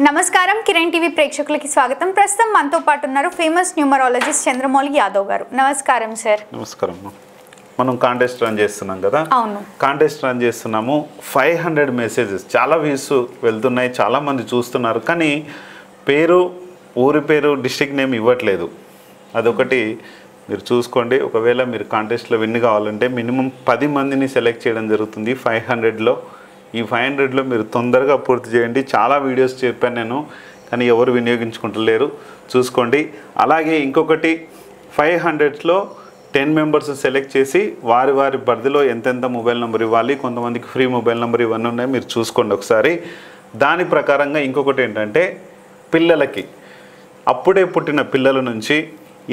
నమస్కారం కిరణ్ టీవీ ప్రేక్షకులకి స్వాగతం. ప్రస్తుతం మనతో పాటు ఉన్నారు ఫేమస్ న్యూమరాలజిస్ట్ చంద్రమౌళి యాదవ్ గారు. నమస్కారం సార్. నమస్కారం. మనం కాంటెస్ట్ రన్ చేస్తున్నాం కదా. అవును, కాంటెస్ట్ రన్ చేస్తున్నాము. 500 మెసేజెస్, చాలా వ్యూస్ వెళ్తున్నాయి, చాలా మంది చూస్తున్నారు. కానీ పేరు, ఊరి పేరు, డిస్ట్రిక్ట్ నేమ్ ఇవ్వట్లేదు. అదొకటి మీరు చూసుకోండి. ఒకవేళ మీరు కాంటెస్ట్లో విన్ కావాలంటే మినిమం 10 మందిని సెలెక్ట్ చేయడం జరుగుతుంది 500లో. ఈ 500లో మీరు తొందరగా పూర్తి చేయండి. చాలా వీడియోస్ చెప్పాను నేను, కానీ ఎవరు వినియోగించుకుంటలేరు, చూసుకోండి. అలాగే ఇంకొకటి 500లో 10 మెంబర్స్ సెలెక్ట్ చేసి వారి వారి పరిధిలో ఎంతెంత మొబైల్ నెంబర్ ఇవ్వాలి, కొంతమందికి ఫ్రీ మొబైల్ నెంబర్ ఇవన్నీ ఉన్నాయి, మీరు చూసుకోండి ఒకసారి. దాని ప్రకారంగా ఇంకొకటి ఏంటంటే పిల్లలకి, అప్పుడే పుట్టిన పిల్లల నుంచి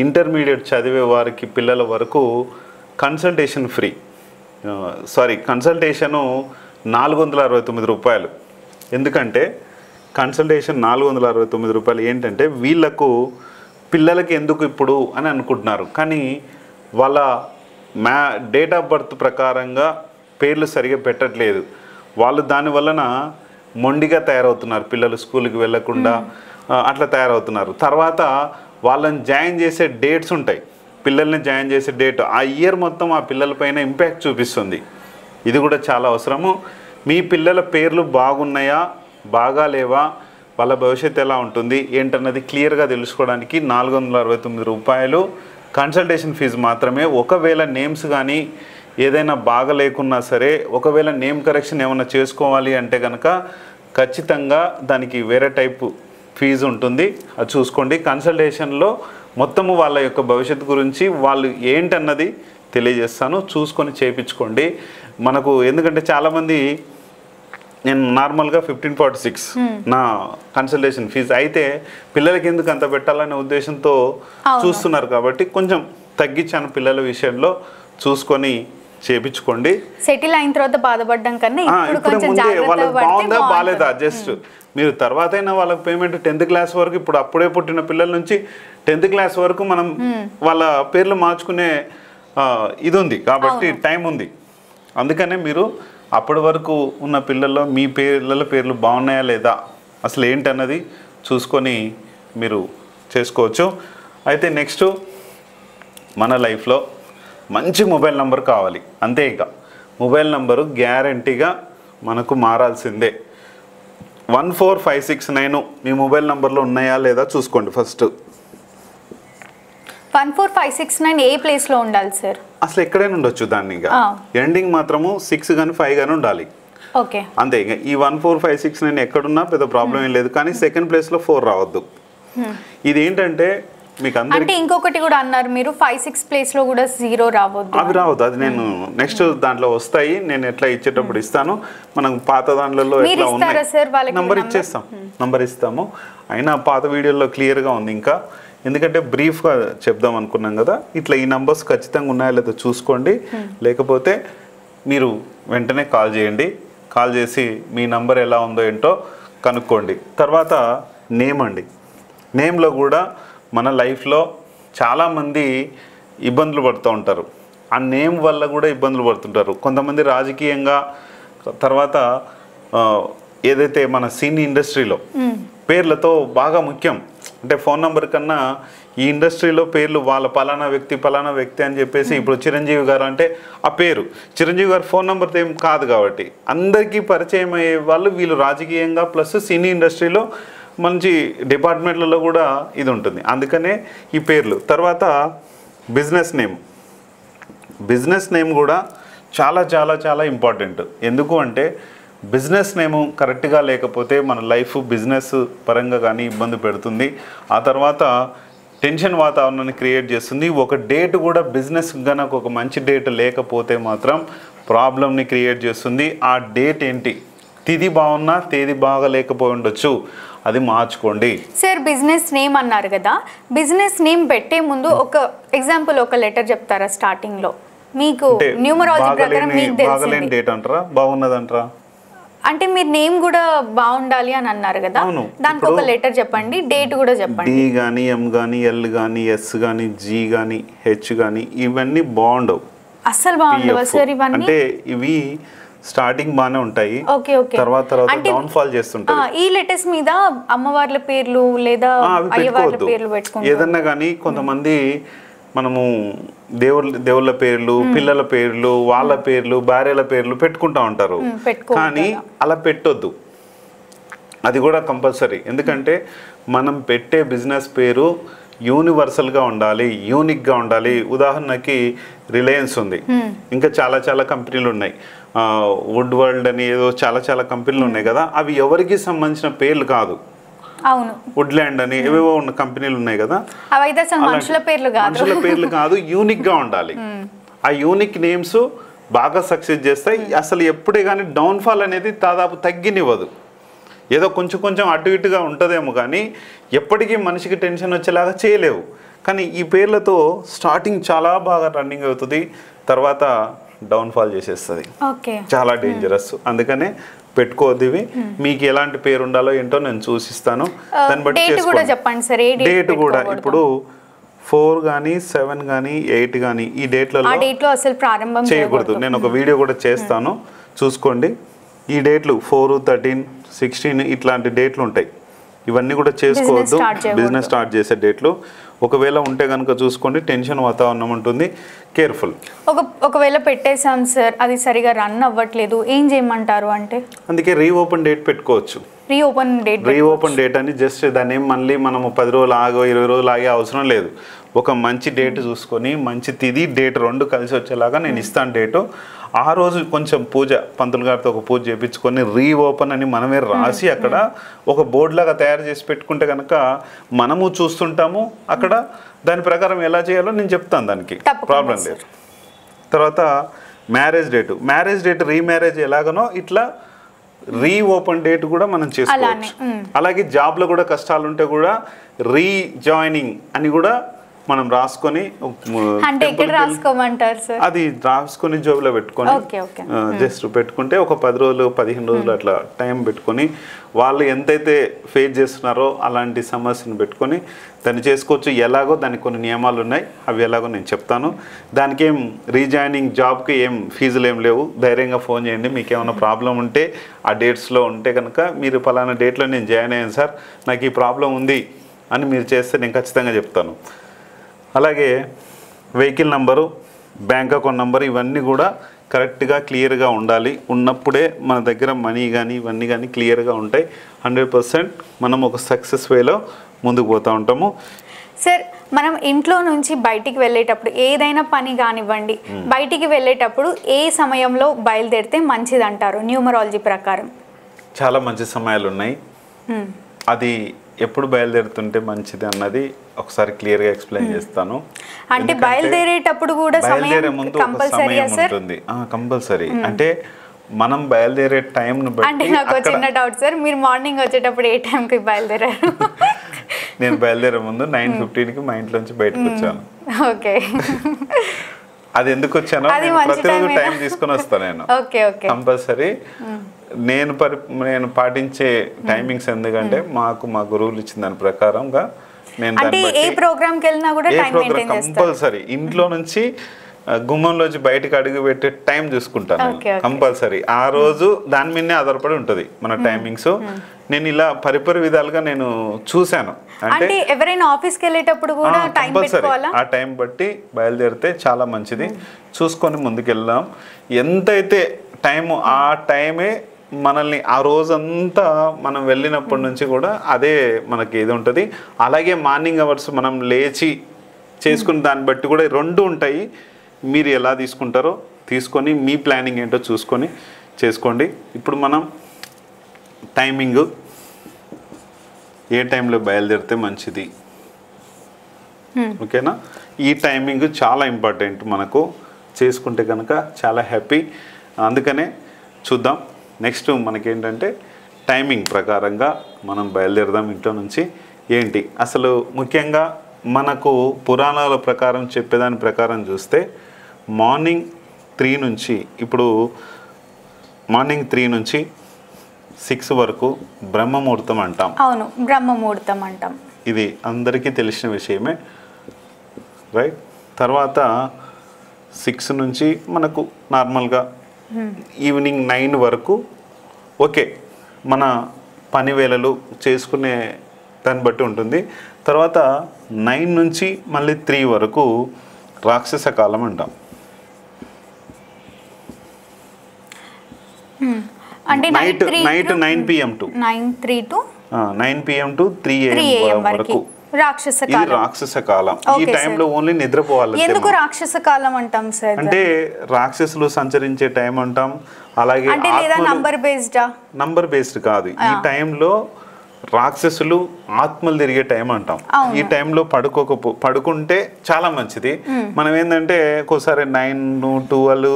ఇంటర్మీడియట్ చదివే వారికి పిల్లల వరకు కన్సల్టేషన్ ఫ్రీ. కన్సల్టేషను 469 రూపాయలు. ఎందుకంటే కన్సల్టేషన్ 469 రూపాయలు. ఏంటంటే వీళ్ళకు పిల్లలకి ఎందుకు ఇప్పుడు అని అనుకుంటున్నారు, కానీ వాళ్ళ డేట్ ఆఫ్ బర్త్ ప్రకారంగా పేర్లు సరిగా పెట్టట్లేదు. వాళ్ళు దానివలన మొండిగా తయారవుతున్నారు. పిల్లలు స్కూల్కి వెళ్ళకుండా అట్లా తయారవుతున్నారు. తర్వాత వాళ్ళని జాయిన్ చేసే డేట్స్ ఉంటాయి, పిల్లల్ని జాయిన్ చేసే డేట్, ఆ ఇయర్ మొత్తం ఆ పిల్లలపైన ఇంపాక్ట్ చూపిస్తుంది. ఇది కూడా చాలా అవసరము. మీ పిల్లల పేర్లు బాగున్నాయా, బాగా లేవా, వాళ్ళ భవిష్యత్తు ఎలా ఉంటుంది ఏంటన్నది క్లియర్గా తెలుసుకోవడానికి 469 రూపాయలు కన్సల్టేషన్ ఫీజు మాత్రమే. ఒకవేళ నేమ్స్ కానీ ఏదైనా బాగా లేకున్నా సరే, ఒకవేళ నేమ్ కరెక్షన్ ఏమైనా చేసుకోవాలి అంటే కనుక ఖచ్చితంగా దానికి వేరే టైపు ఫీజు ఉంటుంది, అది చూసుకోండి. కన్సల్టేషన్లో మొత్తము వాళ్ళ యొక్క భవిష్యత్తు గురించి వాళ్ళు ఏంటన్నది తెలియజేస్తాను, చూసుకొని చేయించుకోండి. మనకు ఎందుకంటే చాలామంది, నేను నార్మల్గా 1546 నా కన్సల్టేషన్ ఫీజు అయితే పిల్లలకి ఎందుకు అంత పెట్టాలనే ఉద్దేశంతో చూస్తున్నారు, కాబట్టి కొంచెం తగ్గించాను. పిల్లల విషయంలో చూసుకొని చేయించుకోండి. సెటిల్ అయిన తర్వాత బాధపడడం కన్నా ఇప్పుడు ముందే వాళ్ళకి బాగుందా బాగాలేదా, జస్ట్ మీరు తర్వాత అయినా వాళ్ళకి పేమెంట్ 10th క్లాస్ వరకు, ఇప్పుడు అప్పుడే పుట్టిన పిల్లల నుంచి 10th క్లాస్ వరకు మనం వాళ్ళ పేర్లు మార్చుకునే ఇది ఉంది, కాబట్టి టైం ఉంది. అందుకనే మీరు అప్పటి వరకు ఉన్న పిల్లల్లో మీ పిల్లల పేర్లు బాగున్నాయా లేదా, అసలు ఏంటన్నది చూసుకొని మీరు చేసుకోవచ్చు. అయితే నెక్స్ట్ మన లైఫ్లో మంచి మొబైల్ నెంబర్ కావాలి, అంతే. ఇక మొబైల్ నెంబరు గ్యారంటీగా మనకు మారాల్సిందే. 14569 మీ మొబైల్ నెంబర్లో ఉన్నాయా లేదా చూసుకోండి. ఫస్ట్ 14569 ఏ ప్లేస్లో ఉండాలి సార్? అసలు ఎక్కడైనా ఉండొచ్చు, దాన్ని ఇక ఎండింగ్ మాత్రము 6 కానీ 5 కానీ ఉండాలి, ఓకే, అంతే. ఇక ఈ 14569 ఎక్కడున్నా పెద్ద ప్రాబ్లం ఏం లేదు, కానీ సెకండ్ ప్లేస్లో 4 రావద్దు. ఇది ఏంటంటే మీకు అంటే ఇంకొకటి కూడా అన్నారు మీరు, 5-6 ప్లేస్లో కూడా 0 రావద్దు. అవి రావద్దు, అది నేను నెక్స్ట్ దాంట్లో వస్తాయి, నేను ఎట్లా ఇచ్చేటప్పుడు ఇస్తాను. మనం పాత దాంట్లో ఎట్లా ఉన్నాయి నంబర్ ఇచ్చేస్తాం, నంబర్ ఇస్తాము. అయినా పాత వీడియోలో క్లియర్గా ఉంది. ఇంకా ఎందుకంటే బ్రీఫ్గా చెప్దాం అనుకున్నాం కదా, ఇట్లా ఈ నంబర్స్ ఖచ్చితంగా ఉన్నాయో లేదో చూసుకోండి. లేకపోతే మీరు వెంటనే కాల్ చేయండి, కాల్ చేసి మీ నంబర్ ఎలా ఉందో ఏంటో కనుక్కోండి. తర్వాత నేమ్ అండి. నేమ్లో కూడా మన లైఫ్లో చాలామంది ఇబ్బందులు పడుతూ ఉంటారు, ఆ నేమ్ వల్ల కూడా ఇబ్బందులు పడుతుంటారు. కొంతమంది రాజకీయంగా, తర్వాత ఏదైతే మన సినీ ఇండస్ట్రీలో పేర్లతో బాగా ముఖ్యం. అంటే ఫోన్ నెంబర్ కన్నా ఈ ఇండస్ట్రీలో పేర్లు, వాళ్ళ పలానా వ్యక్తి అని చెప్పేసి, ఇప్పుడు చిరంజీవి గారు అంటే ఆ పేరు, చిరంజీవి గారు ఫోన్ నెంబర్తో ఏం కాదు, కాబట్టి అందరికీ పరిచయం అయ్యే వాళ్ళు వీళ్ళు రాజకీయంగా, ప్లస్ సినీ ఇండస్ట్రీలో మంచి డిపార్ట్మెంట్లలో కూడా ఇది ఉంటుంది. అందుకనే ఈ పేర్లు. తర్వాత బిజినెస్ నేమ్ కూడా చాలా చాలా చాలా ఇంపార్టెంట్. ఎందుకు అంటే బిజినెస్ నేము కరెక్ట్గా లేకపోతే మన లైఫ్ బిజినెస్ పరంగా కానీ ఇబ్బంది పెడుతుంది. ఆ తర్వాత టెన్షన్ వాతావరణాన్ని క్రియేట్ చేస్తుంది. ఒక డేట్ కూడా బిజినెస్ కనుక ఒక మంచి డేట్ లేకపోతే మాత్రం ప్రాబ్లమ్ని క్రియేట్ చేస్తుంది. ఆ డేట్ ఏంటి, తిది బాగున్నా తేదీ బాగా లేకపోయి ఉండొచ్చు, అది మార్చుకోండి. సార్ బిజినెస్ నేమ్ అన్నారు కదా, బిజినెస్ నేమ్ పెట్టే ముందు ఒక ఎగ్జాంపుల్, ఒక లెటర్ చెప్తారా స్టార్టింగ్లో? మీకు న్యూమరాలజీ ప్రకారం మీకు బాగలేని డేట్ అంటారా, బాగున్నదంటారా? అంటే మీరు నేమ్ కూడా బాగుండాలి అని అన్నారు కదా, దానికి ఒక లెటర్ చెప్పండి, డేట్ కూడా చెప్పండి. డి కానీ, ఎం కానీ, ఎల్ కానీ, ఎస్ కానీ, జి కానీ, హెచ్ కానీ, ఇవన్నీ బాగుండవు, అస్సలు బాగుండవు సార్ ఇవన్నీ. అంటే ఇవి స్టార్టింగ్ బాగానే ఉంటాయి, ఓకే ఓకే. తర్వాత తర్వాత డౌన్ ఫాల్ చేస్తుంటాయి. ఈ లెటర్స్ మీద అమ్మవార్ల పేర్లు లేదా అయ్యవార్ల పేర్లు పెట్టుకుంటారు ఏదన్నా కానీ. కొంతమంది మనము దేవుళ్ళ పేర్లు, పిల్లల పేర్లు, వాళ్ళ పేర్లు, భార్యల పేర్లు పెట్టుకుంటా ఉంటారు. కానీ అలా పెట్టొద్దు, అది కూడా కంపల్సరీ. ఎందుకంటే మనం పెట్టే బిజినెస్ పేరు యూనివర్సల్గా ఉండాలి, యూనిక్గా ఉండాలి. ఉదాహరణకి రిలయన్స్ ఉంది, ఇంకా చాలా చాలా కంపెనీలు ఉన్నాయి, వుడ్ వరల్డ్ అని ఏదో చాలా చాలా కంపెనీలు ఉన్నాయి కదా, అవి ఎవరికి సంబంధించిన పేర్లు కాదు. అవును, వుడ్లాండ్ అని ఏవేవో ఉన్న కంపెనీలు ఉన్నాయి కదా, మనుషుల పేర్లు కాదు, యూనిక్గా ఉండాలి. ఆ యూనిక్ నేమ్స్ బాగా సక్సెస్ చేస్తాయి. అసలు ఎప్పుడే కానీ డౌన్ఫాల్ అనేది దాదాపు తగ్గినివ్వదు. ఏదో కొంచెం కొంచెం అటు ఇటుగా ఉంటుందేమో కానీ ఎప్పటికీ మనిషికి టెన్షన్ వచ్చేలాగా చేయలేవు. కానీ ఈ పేర్లతో స్టార్టింగ్ చాలా బాగా రన్నింగ్ అవుతుంది, తర్వాత డౌన్ఫాల్ చేసేస్తుంది. చాలా డేంజరస్. అందుకనే పెట్టుకోవద్దు ఇవి. మీకు ఎలాంటి పేరు ఉండాలో ఏంటో నేను చూసిస్తాను, దాన్ని బట్టి చేసుకోండి. డేట్ కూడా ఇప్పుడు 4 కానీ 7 కానీ 8 కానీ ఈ డేట్లలో అసలు ప్రారంభం చేయకూడదు. నేను ఒక వీడియో కూడా చేస్తాను, చూసుకోండి. ఈ డేట్లు 4, 13, 16 ఇట్లాంటి డేట్లు ఉంటాయి. ఇవన్నీ కూడా చేసుకోవద్దు, బిజినెస్ స్టార్ట్ చేసే డేట్లు. ఒకవేళ ఉంటే కనుక చూసుకోండి, టెన్షన్ వాతావరణం ఉంటుంది, కేర్ఫుల్. ఒకవేళ పెట్టేసాం సార్, అది సరిగా రన్ అవ్వట్లేదు, ఏం చేయమంటారు అంటే? అందుకే రీఓపెన్ డేట్ పెట్టుకోవచ్చు. రీఓపెన్ డేట్ అని జస్ట్ దాన్ని మళ్ళీ మనము 10 రోజులు ఆగో 20 రోజులు ఆగే అవసరం లేదు. ఒక మంచి డేట్ చూసుకొని, మంచి తిది డేట్ 2 కలిసి వచ్చేలాగా నేను ఇస్తాను డేటు. ఆ రోజు కొంచెం పూజ, పంతులు గారితో ఒక పూజ చేయించుకొని రీఓపెన్ అని మనమే రాసి అక్కడ ఒక బోర్డు లాగా తయారు చేసి పెట్టుకుంటే కనుక మనము చూస్తుంటాము. అక్కడ దాని ప్రకారం ఎలా చేయాలో నేను చెప్తాను, దానికి ప్రాబ్లం లేదు. తర్వాత మ్యారేజ్ డేట్ రీమ్యారేజ్ ఎలాగనో ఇట్లా రీఓపెన్ డేట్ కూడా మనం చేసుకోవచ్చు. అలాగే జాబ్లో కూడా కష్టాలు ఉంటే కూడా రీజాయినింగ్ అని కూడా మనం రాసుకొని అది రాసుకొని జోబులో పెట్టుకొని జస్ట్ పెట్టుకుంటే ఒక 10 రోజులు 15 రోజులు అట్లా టైం పెట్టుకొని వాళ్ళు ఎంతైతే ఫేస్ చేస్తున్నారో అలాంటి సమస్యను పెట్టుకొని దాన్ని చేసుకోవచ్చు. ఎలాగో దానికి కొన్ని నియమాలు ఉన్నాయి, అవి ఎలాగో నేను చెప్తాను. దానికి ఏం రీజాయినింగ్ జాబ్కి ఏం ఫీజులు ఏం లేవు. ధైర్యంగా ఫోన్ చేయండి, మీకు ఏమైనా ప్రాబ్లం ఉంటే ఆ డేట్స్లో ఉంటే కనుక మీరు పలానా డేట్లో నేను జాయిన్ అయ్యాను సార్, నాకు ఈ ప్రాబ్లం ఉంది అని మీరు చేస్తే నేను ఖచ్చితంగా చెప్తాను. అలాగే vehicle number, bank account number ఇవన్నీ కూడా కరెక్ట్గా క్లియర్గా ఉండాలి. ఉన్నప్పుడే మన దగ్గర మనీ కానీ ఇవన్నీ కానీ క్లియర్గా ఉంటాయి. 100% మనం ఒక సక్సెస్ వేలో ముందుకు పోతూ ఉంటాము. సార్, మనం ఇంట్లో నుంచి బయటికి వెళ్ళేటప్పుడు ఏదైనా పని కానివ్వండి, బయటికి వెళ్ళేటప్పుడు ఏ సమయంలో బయలుదేరితే మంచిది అంటారు న్యూమరాలజీ ప్రకారం? చాలా మంచి సమయాలు ఉన్నాయి. అది ఎప్పుడు బయలుదేరుతుంటే మంచిది అన్నది ఒకసారి క్లియర్గా ఎక్స్ప్లెయిన్ చేస్తాను. అంటే బయలుదేరేటప్పుడు కూడా బయలుదేరే ముందు ఒక సమయం ఉంటుంది, కంపల్సరీ. అంటే మనం బయలుదేరే టైంను బట్టి. అంటే నాకు చిన్న డౌట్ సార్, మీరు మార్నింగ్ వచ్చేటప్పుడు ఏ టైంకి బయలుదేరారు? నేను బయలుదేరే ముందు 9:15కి మా ఇంట్లోంచి బయటకు వచ్చాను. ఓకే, అది ఎందుకు వచ్చానో ప్రతిరోజు టైం తీసుకొని వస్తాను నేను కంపల్సరీ. నేను పాటించే టైమింగ్స్ ఎందుకంటే మా గురువులు ఇచ్చిన దాని ప్రకారంగా నేను కంపల్సరీ ఇంట్లో నుంచి గుమ్మంలోంచి బయటకు అడుగు పెట్టే టైం చూసుకుంటాను కంపల్సరీ. ఆ రోజు దాని మీదనే ఆధారపడి ఉంటుంది మన టైమింగ్స్. నేను ఇలా పరిపరి విధాలుగా నేను చూశాను. అంటే ఎవరైనా ఆఫీస్కి వెళ్ళేటప్పుడు కూడా కంపల్సరీ ఆ టైం బట్టి బయలుదేరితే చాలా మంచిది. చూసుకొని ముందుకెళ్దాం. ఎంతైతే టైము ఆ టైమే మనల్ని ఆ రోజంతా మనం వెళ్ళినప్పటి నుంచి కూడా అదే మనకి ఇది ఉంటుంది. అలాగే మార్నింగ్ అవర్స్ మనం లేచి చేసుకున్న దాన్ని బట్టి కూడా 2 ఉంటాయి. మీరు ఎలా తీసుకుంటారో తీసుకొని మీ ప్లానింగ్ ఏంటో చూసుకొని చేసుకోండి. ఇప్పుడు మనం టైమింగ్ ఏ టైంలో బయలుదేరితే మంచిది, ఓకేనా? ఈ టైమింగ్ చాలా ఇంపార్టెంట్, మనకు చేసుకుంటే కనుక చాలా హ్యాపీ. అందుకనే చూద్దాం. నెక్స్ట్ మనకేంటంటే టైమింగ్ ప్రకారంగా మనం బయలుదేరదాం ఇంట్లో నుంచి. ఏంటి అసలు ముఖ్యంగా మనకు పురాణాల ప్రకారం చెప్పేదాని ప్రకారం చూస్తే మార్నింగ్ 3 నుంచి ఇప్పుడు మార్నింగ్ 3 నుంచి 6 వరకు బ్రహ్మముహూర్తం అంటాం. అవును, బ్రహ్మముహూర్తం అంటాం. ఇది అందరికీ తెలిసిన విషయమే, రైట్? తర్వాత 6 నుంచి మనకు నార్మల్గా ఈవినింగ్ 9 వరకు ఓకే, మన పని వేళలు చేసుకునే దాన్ని బట్టి ఉంటుంది. తర్వాత 9 నుంచి మళ్ళీ 3 వరకు రాక్షస కాలం అంటాం. అంటే night 9 PM to 9 to 9 PM to 3 AM వరకు రాక్షస ఇది కాలం. రాక్షస కాలం. ఈ టైంలో ఓన్లీ నిద్రపోవాలి. ఎందుకు రాక్షస కాలం అంటాం సార్? అంటే రాక్షసులు సంచరించే టైం అంటాం. అలాగే అంటే లేదా నంబర్ బేస్డా? నంబర్ బేస్డ్ కాదు. ఈ టైంలో రాక్షసులు ఆత్మలు తిరిగే టైం అంటాం. ఈ టైంలో పడుకుంటే చాలా మంచిది. మనం ఏంటంటే ఒక్కోసారి 9, 12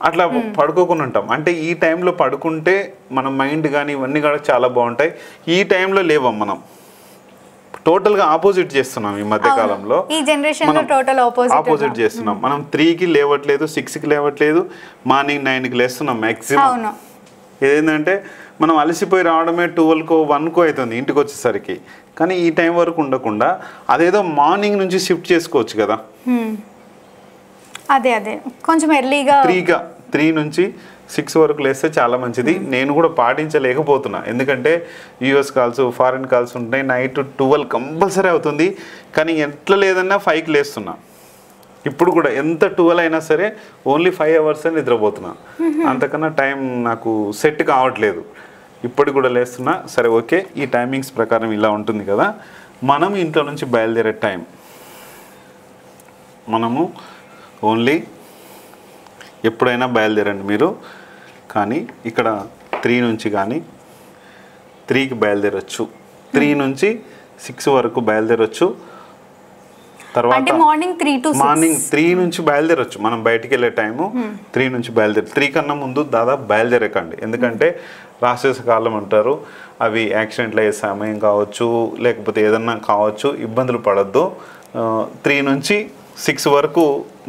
అట్లా పడుకోకుండా ఉంటాం. అంటే ఈ టైంలో పడుకుంటే మన మైండ్ కానీ ఇవన్నీ కూడా చాలా బాగుంటాయి. ఈ టైంలో లేవం, మనం టోటల్ గా ఆపోజిట్ చేస్తున్నాం. ఈ మధ్య కాలంలో ఈ జనరేషన్ లో టోటల్ ఆపోజిట్ చేస్తున్నాం. మనం 3కి లేవట్లేదు, 6కి లేవట్లేదు, మార్నింగ్ 9కి లేస్తున్నాం మ్యాక్సిమం. ఏదేంటంటే మనం అలసిపోయి రావడమే 12కో 1కో అవుతుంది ఇంటికి వచ్చేసరికి. కానీ ఈ టైం వరకు ఉండకుండా అదేదో మార్నింగ్ నుంచి షిఫ్ట్ చేసుకోవచ్చు కదా. అదే కొంచెం ఎర్లీగా 3 నుంచి 6 వరకు లేస్తే చాలా మంచిది. నేను కూడా పాటించలేకపోతున్నా, ఎందుకంటే యూఎస్ కాల్స్, ఫారిన్ కాల్స్ ఉంటాయి. నైట్ 12 కంపల్సరీ అవుతుంది. కానీ ఎట్లా లేదన్నా 5కి లేస్తున్నా. ఇప్పుడు కూడా ఎంత 12 అయినా సరే ఓన్లీ 5 అవర్స్ నిద్రపోతున్నా. అంతకన్నా టైం నాకు సెట్ కావట్లేదు. ఇప్పటికి కూడా లేస్తున్నా. సరే ఓకే, ఈ టైమింగ్స్ ప్రకారం ఇలా ఉంటుంది కదా. మనం ఇంట్లో నుంచి బయలుదేరే టైం మనము ఓన్లీ ఎప్పుడైనా బయలుదేరండి మీరు. కానీ ఇక్కడ 3 నుంచి కానీ 3కి బయలుదేరొచ్చు, 3 నుంచి 6 వరకు బయలుదేరొచ్చు. తర్వాత మార్నింగ్ 3 నుంచి బయలుదేరొచ్చు. మనం బయటికి వెళ్ళే టైము 3 నుంచి బయలుదేరి 3 కన్నా ముందు దాదాపు బయలుదేరకండి. ఎందుకంటే రాక్షస కాలం అంటారు. అవి యాక్సిడెంట్లు అయ్యే సమయం కావచ్చు, లేకపోతే ఏదన్నా కావచ్చు, ఇబ్బందులు పడద్దు. 3 నుంచి 6 వరకు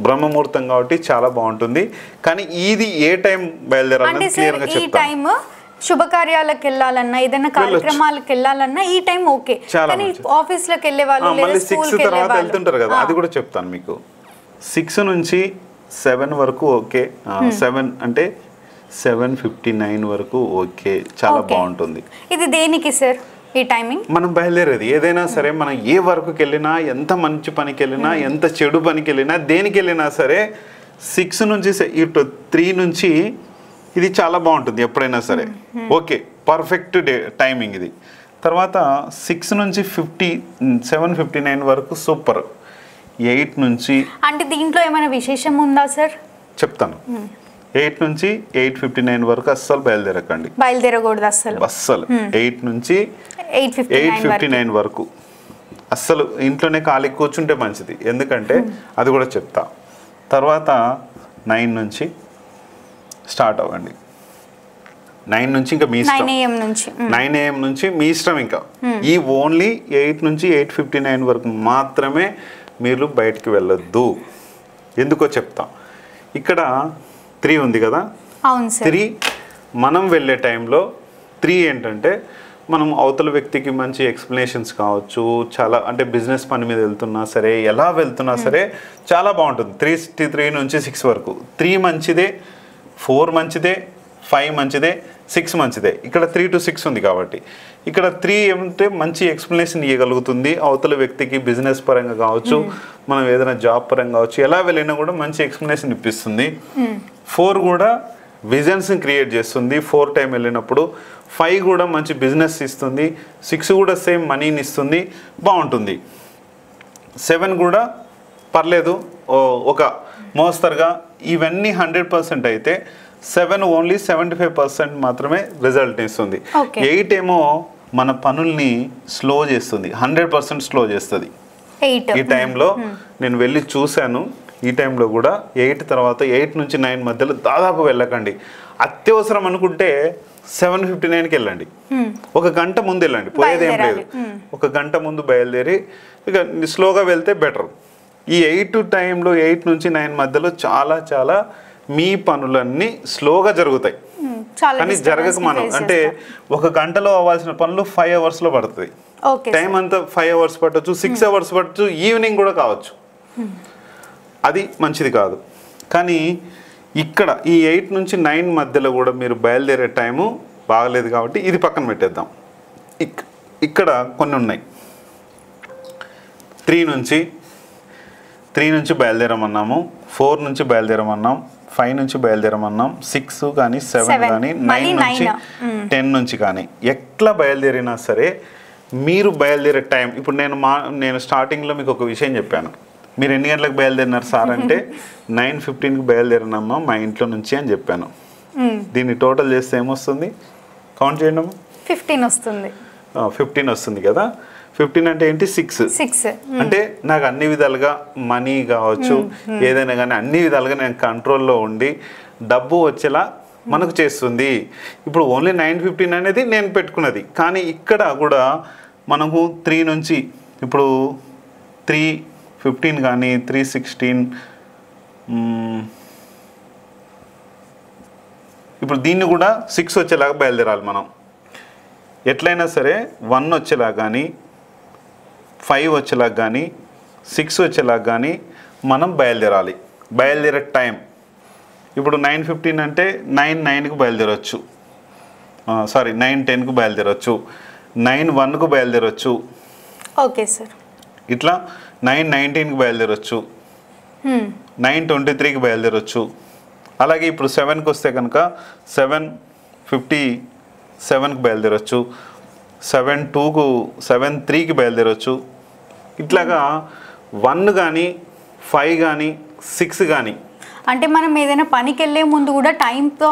బ్రహ్మముహూర్తం కాబట్టి చాలా బాగుంటుంది. కానీ ఇది ఏ టైం బయలుదేరాలని క్లియర్గా చెప్తాను. శుభకార్యాలకు వెళ్ళాలన్నా, ఏదైనా కార్యక్రమాలకు వెళ్ళాలన్నా ఈ టైం ఓకే. కానీ ఆఫీస్ లోకి వెళ్ళే వాళ్ళు మళ్ళీ 6 తర్వాత వెళ్తుంటారు కదా, అది కూడా చెప్తాను మీకు. 6 నుంచి 7 వరకు ఓకే. 7 అంటే 7:59 వరకు ఓకే, చాలా బాగుంటుంది. ఇది దేనికి సార్ ఈ టైమింగ్? మనం బయలుదేరేది ఏదైనా సరే, మనం ఏ వర్క్కి వెళ్ళినా, ఎంత మంచి పనికి వెళ్ళినా, ఎంత చెడు పనికి వెళ్ళినా, దేనికి వెళ్ళినా సరే 6 నుంచి ఇటు 3 నుంచి ఇది చాలా బాగుంటుంది ఎప్పుడైనా సరే. ఓకే, పర్ఫెక్ట్ టైమింగ్ ఇది. తర్వాత 6 నుంచి 7:59 వరకు సూపర్. 8 నుంచి అంటే దీంట్లో ఏమైనా విశేషం ఉందా సార్? చెప్తాను. 8 నుంచి 8:59 వరకు అస్సలు బయలుదేరకండి, బయలుదేరకూడదు అస్సలు. 8 నుంచి 8:59 వరకు అస్సలు ఇంట్లోనే ఖాళీ కూర్చుంటే మంచిది. ఎందుకంటే అది కూడా చెప్తా. తర్వాత 9 నుంచి స్టార్ట్ అవ్వండి. 9 నుంచి ఇంకా మీ ఇష్టం. 9 AM నుంచి మీ ఇష్టం. ఇంకా ఈ ఓన్లీ 8 నుంచి 8:59 వరకు మాత్రమే మీరు బయటికి వెళ్ళొద్దు. ఎందుకో చెప్తా. ఇక్కడ 3 ఉంది కదా, 3 మనం వెళ్ళే టైంలో 3 ఏంటంటే మనం అవతల వ్యక్తికి మంచి ఎక్స్ప్లెనేషన్స్ కావచ్చు, చాలా అంటే బిజినెస్ పని మీద వెళ్తున్నా సరే, ఎలా వెళ్తున్నా సరే చాలా బాగుంటుంది. 3 నుంచి 6 వరకు 3 మంచిదే, 4 మంచిదే, 5 మంచిదే, 6 మంచిదే. ఇక్కడ 3 to 6 ఉంది కాబట్టి ఇక్కడ 3 ఏమంటే మంచి ఎక్స్ప్లెనేషన్ ఇవ్వగలుగుతుంది అవతల వ్యక్తికి. బిజినెస్ పరంగా కావచ్చు, మనం ఏదైనా జాబ్ పరంగా కావచ్చు, ఎలా వెళ్ళినా కూడా మంచి ఎక్స్ప్లెనేషన్ ఇప్పిస్తుంది. 4 కూడా విజన్స్ని క్రియేట్ చేస్తుంది 4 టైం వెళ్ళినప్పుడు. 5 కూడా మంచి బిజినెస్ ఇస్తుంది. 6 కూడా సేమ్ మనీని ఇస్తుంది, బాగుంటుంది. 7 కూడా పర్లేదు, ఒక మోస్తరుగా. ఇవన్నీ 100% అయితే 7 ఓన్లీ 75% మాత్రమే రిజల్ట్ ఇస్తుంది. 8 ఏమో మన పనుల్ని స్లో చేస్తుంది, 100% స్లో చేస్తుంది. ఈ టైంలో నేను వెళ్ళి చూశాను. ఈ టైంలో కూడా 8 తర్వాత 8 నుంచి 9 మధ్యలో దాదాపు వెళ్ళకండి. అత్యవసరం అనుకుంటే 7:59కి వెళ్ళండి. 1 గంట ముందు వెళ్ళండి, పోయేదేం లేదు. 1 గంట ముందు బయలుదేరి ఇక స్లోగా వెళ్తే బెటర్. ఈ 8 టైంలో 8 నుంచి 9 మధ్యలో చాలా చాలా మీ పనులన్నీ స్లోగా జరుగుతాయి. కానీ జరగక మనం అంటే 1 గంటలో అవ్వాల్సిన పనులు 5 అవర్స్లో పడుతుంది. టైం అంతా 5 అవర్స్ పట్టచ్చు, 6 అవర్స్ పట్టచ్చు, ఈవినింగ్ కూడా కావచ్చు. అది మంచిది కాదు. కానీ ఇక్కడ ఈ 8 నుంచి 9 మధ్యలో కూడా మీరు బయలుదేరే టైము బాగలేదు కాబట్టి ఇది పక్కన పెట్టేద్దాం. ఇక్కడ కొన్ని ఉన్నాయి. 3 నుంచి బయలుదేరమన్నాము, 4 నుంచి బయలుదేరమన్నాం, 5 నుంచి బయలుదేరమన్నాం, 6 కానీ 7 కానీ 9 నుంచి 10 నుంచి కానీ ఎట్లా బయలుదేరినా సరే మీరు బయలుదేరే టైం. ఇప్పుడు నేను స్టార్టింగ్లో మీకు ఒక విషయం చెప్పాను. మీరు ఎన్ని గంటలకు బయలుదేరినారు సార్ అంటే 9:15కి బయలుదేరినమ్మా మా ఇంట్లో నుంచి అని చెప్పాను. దీన్ని టోటల్ చేస్తే ఏమొస్తుంది? కౌంట్ చేయండి అమ్మా. 15 వస్తుంది. 15 వస్తుంది కదా. 15 అంటే ఏంటి? 6. అంటే నాకు అన్ని విధాలుగా మనీ కావచ్చు ఏదైనా కానీ అన్ని విధాలుగా నేను కంట్రోల్లో ఉండి డబ్బు వచ్చేలా మనకు చేస్తుంది. ఇప్పుడు ఓన్లీ 9:15 అనేది నేను పెట్టుకున్నది. కానీ ఇక్కడ కూడా మనకు 3 నుంచి ఇప్పుడు 3:15 కానీ 3:16 ఇప్పుడు దీన్ని కూడా 6 వచ్చేలాగా బయలుదేరాలి మనం. ఎట్లయినా సరే 1 వచ్చేలాగా కానీ 5 వచ్చేలాగా కానీ 6 వచ్చేలాగా కానీ మనం బయలుదేరాలి. బయలుదేరే టైం ఇప్పుడు 9:15 అంటే 9:09కు బయలుదేరవచ్చు, 9:10కు బయలుదేరవచ్చు, 9:01కు బయలుదేరవచ్చు. Okay sir. ఇట్లా 9:19కి బయలుదేరవచ్చు, 9:23కి బయలుదేరవచ్చు. అలాగే ఇప్పుడు 7కి వస్తే కనుక 7:57కి బయలుదేరవచ్చు, 7:03కి బయలుదేరవచ్చు. ఇట్లాగా 1 కానీ 5 కానీ 6 కానీ అంటే మనం ఏదైనా పనికి వెళ్ళే ముందు కూడా టైంతో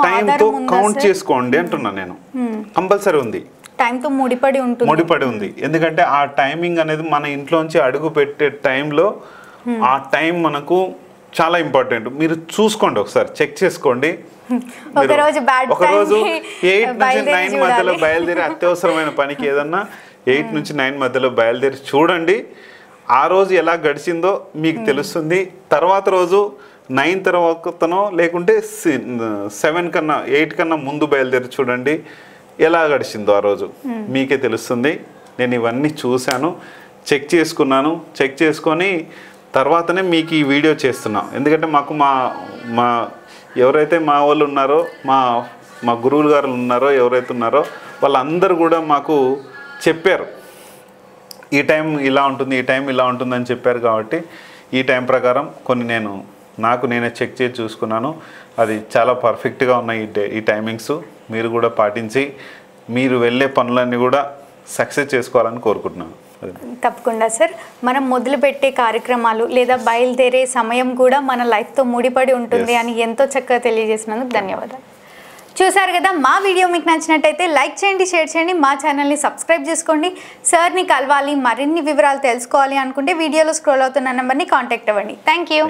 కౌంట్ చేసుకోండి అంటున్నా నేను. కంపల్సరీ ఉంది, టైంతో ముడిపడి ఉంది. ఎందుకంటే ఆ టైమింగ్ అనేది మన ఇంట్లోంచి అడుగు పెట్టే టైంలో ఆ టైం మనకు చాలా ఇంపార్టెంట్. మీరు చూసుకోండి, ఒకసారి చెక్ చేసుకోండి. ఒకరోజు 8 నుంచి 9 మధ్యలో బయలుదేరి అత్యవసరమైన పనికి ఏదన్నా 8 నుంచి 9 మధ్యలో బయలుదేరి చూడండి. ఆ రోజు ఎలా గడిచిందో మీకు తెలుస్తుంది. తర్వాత రోజు 9 తర్వాతనో లేకుంటే 7 కన్నా 8 కన్నా ముందు బయలుదేరి చూడండి ఎలా గడిచిందో ఆ రోజు మీకే తెలుస్తుంది. నేను ఇవన్నీ చూశాను, చెక్ చేసుకున్నాను. చెక్ చేసుకొని తర్వాతనే మీకు ఈ వీడియో చేస్తున్నా. ఎందుకంటే మాకు మా ఎవరైతే మా వాళ్ళు ఉన్నారో, మా గురువులు గారు ఉన్నారో, ఎవరైతే ఉన్నారో వాళ్ళందరూ కూడా మాకు చెప్పారు ఈ టైం ఇలా ఉంటుంది, ఈ టైం ఇలా ఉంటుందని చెప్పారు. కాబట్టి ఈ టైం ప్రకారం కొన్ని నేనే చెక్ చేసి చూసుకున్నాను. అది చాలా పర్ఫెక్ట్గా ఉన్నాయి ఈ టైమింగ్స్. మీరు కూడా పాటించి మీరు వెళ్ళే పనులన్నీ కూడా సక్సెస్ చేసుకోవాలని కోరుకుంటున్నాను. తప్పకుండా సార్. మనం మొదలుపెట్టే కార్యక్రమాలు లేదా బయలుదేరే సమయం కూడా మన లైఫ్తో ముడిపడి ఉంటుంది అని ఎంతో చక్కగా తెలియజేసినందుకు ధన్యవాదాలు. చూసారు కదా, మా వీడియో మీకు నచ్చినట్టయితే లైక్ చేయండి, షేర్ చేయండి, మా ఛానల్ని సబ్స్క్రైబ్ చేసుకోండి. సార్ని కలవాలి, మరిన్ని వివరాలు తెలుసుకోవాలి అనుకుంటే వీడియోలో స్క్రోల్ అవుతున్న నెంబర్ని కాంటాక్ట్ అవ్వండి. Thank you.